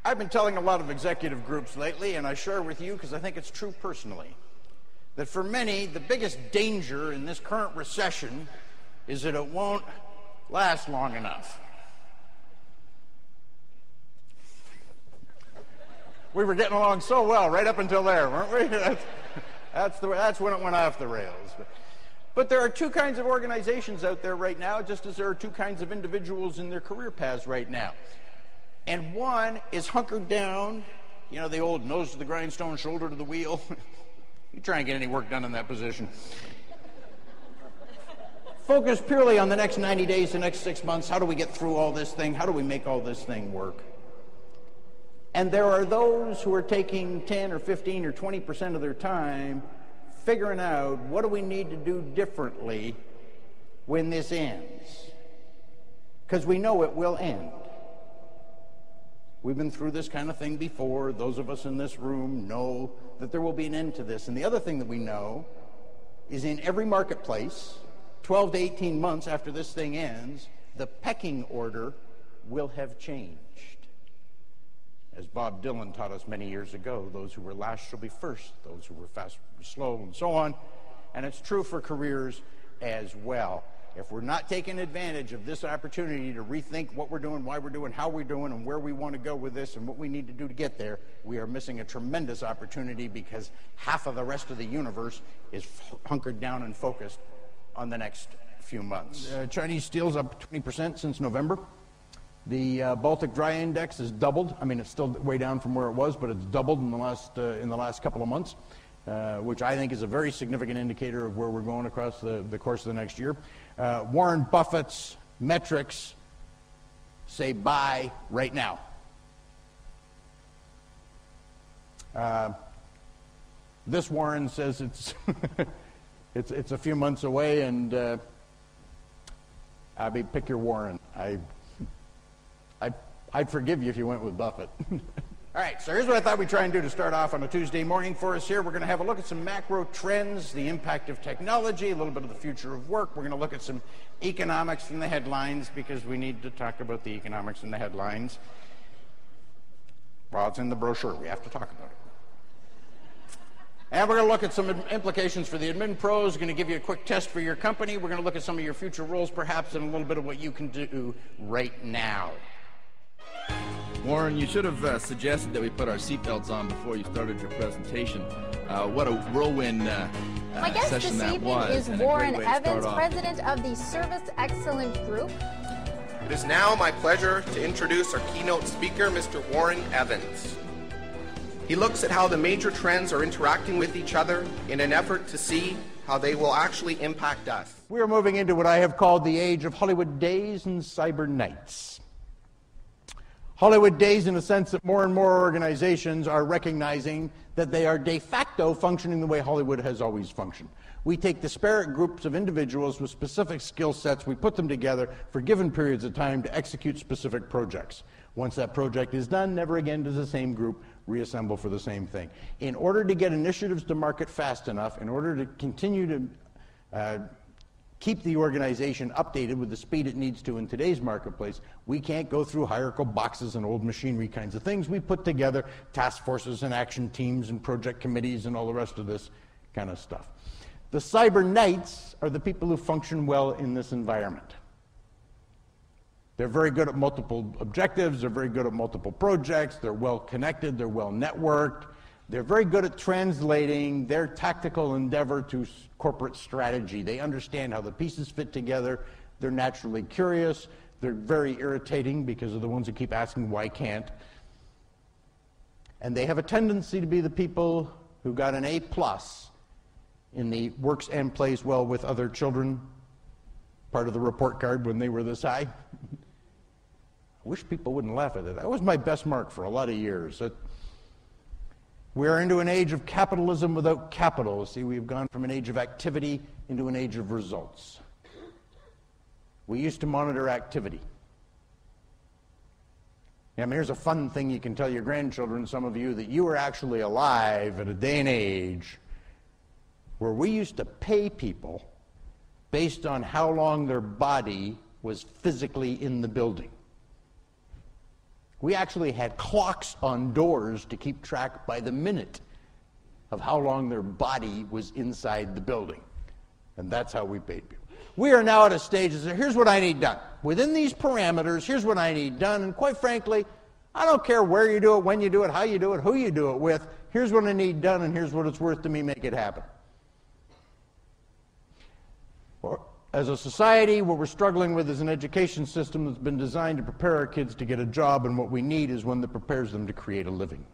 I've been telling a lot of executive groups lately, and I share with you because I think it's true personally, that for many, the biggest danger in this current recession is that it won't last long enough. We were getting along so well right up until there, weren't we? That's when it went off the rails. But there are two kinds of organizations out there right now, just as there are two kinds of individuals in their career paths right now. And one is hunkered down, you know, the old nose to the grindstone, shoulder to the wheel. You try and get any work done in that position. Focus purely on the next 90 days, the next 6 months. How do we get through all this thing? How do we make all this thing work? And there are those who are taking 10 or 15 or 20% of their time figuring out what do we need to do differently when this ends. Because we know it will end. We've been through this kind of thing before. Those of us in this room know that there will be an end to this. And the other thing that we know is in every marketplace, 12 to 18 months after this thing ends, the pecking order will have changed. As Bob Dylan taught us many years ago, those who were last shall be first, those who were fast will be slow, and so on. And it's true for careers as well. If we're not taking advantage of this opportunity to rethink what we're doing, why we're doing, how we're doing, and where we want to go with this, and what we need to do to get there, we are missing a tremendous opportunity because half of the rest of the universe is hunkered down and focused on the next few months. Chinese steel's up 20% since November. The Baltic Dry Index has doubled. I mean, it's still way down from where it was, but it's doubled in the last couple of months, which I think is a very significant indicator of where we're going across the course of the next year. Warren Buffett's metrics say buy right now. This Warren says it's it's a few months away, and pick your Warren. I'd forgive you if you went with Buffett. All right, so here's what I thought we'd try and do to start off on a Tuesday morning for us here. We're going to have a look at some macro trends, the impact of technology, a little bit of the future of work. We're going to look at some economics from the headlines because we need to talk about the economics in the headlines. Well, it's in the brochure. We have to talk about it. And we're going to look at some implications for the admin pros. We're going to give you a quick test for your company. We're going to look at some of your future roles, perhaps, and a little bit of what you can do right now. Warren, you should have suggested that we put our seatbelts on before you started your presentation. What a whirlwind My guest session this that evening was. is Warren Evans, president of the Service Excellence Group. It is now my pleasure to introduce our keynote speaker, Mr. Warren Evans. He looks at how the major trends are interacting with each other in an effort to see how they will actually impact us. We are moving into what I have called the age of Hollywood days and cyber nights. Hollywood days in the sense that more and more organizations are recognizing that they are de facto functioning the way Hollywood has always functioned. We take disparate groups of individuals with specific skill sets, we put them together for given periods of time to execute specific projects. Once that project is done, never again does the same group reassemble for the same thing. In order to get initiatives to market fast enough, in order to continue to keep the organization updated with the speed it needs to in today's marketplace, we can't go through hierarchical boxes and old machinery kinds of things. We put together task forces and action teams and project committees and all the rest of this kind of stuff. The cyber knights are the people who function well in this environment. They're very good at multiple objectives, they're very good at multiple projects, they're well connected, they're well networked, they're very good at translating their tactical endeavor to corporate strategy. They understand how the pieces fit together, they're naturally curious, they're very irritating because of the ones who keep asking why can't. And they have a tendency to be the people who got an A+ in the works and plays well with other children, part of the report card when they were this high. I wish people wouldn't laugh at it. That was my best mark for a lot of years. We are into an age of capitalism without capital. See, we've gone from an age of activity into an age of results. We used to monitor activity. I mean, here's a fun thing you can tell your grandchildren, some of you, that you were actually alive at a day and age where we used to pay people based on how long their body was physically in the building. We actually had clocks on doors to keep track by the minute of how long their body was inside the building. And that's how we paid people. We are now at a stage that says, here's what I need done. Within these parameters, here's what I need done. And quite frankly, I don't care where you do it, when you do it, how you do it, who you do it with. Here's what I need done, and here's what it's worth to me. Make it happen. As a society, what we're struggling with is an education system that's been designed to prepare our kids to get a job, and what we need is one that prepares them to create a living.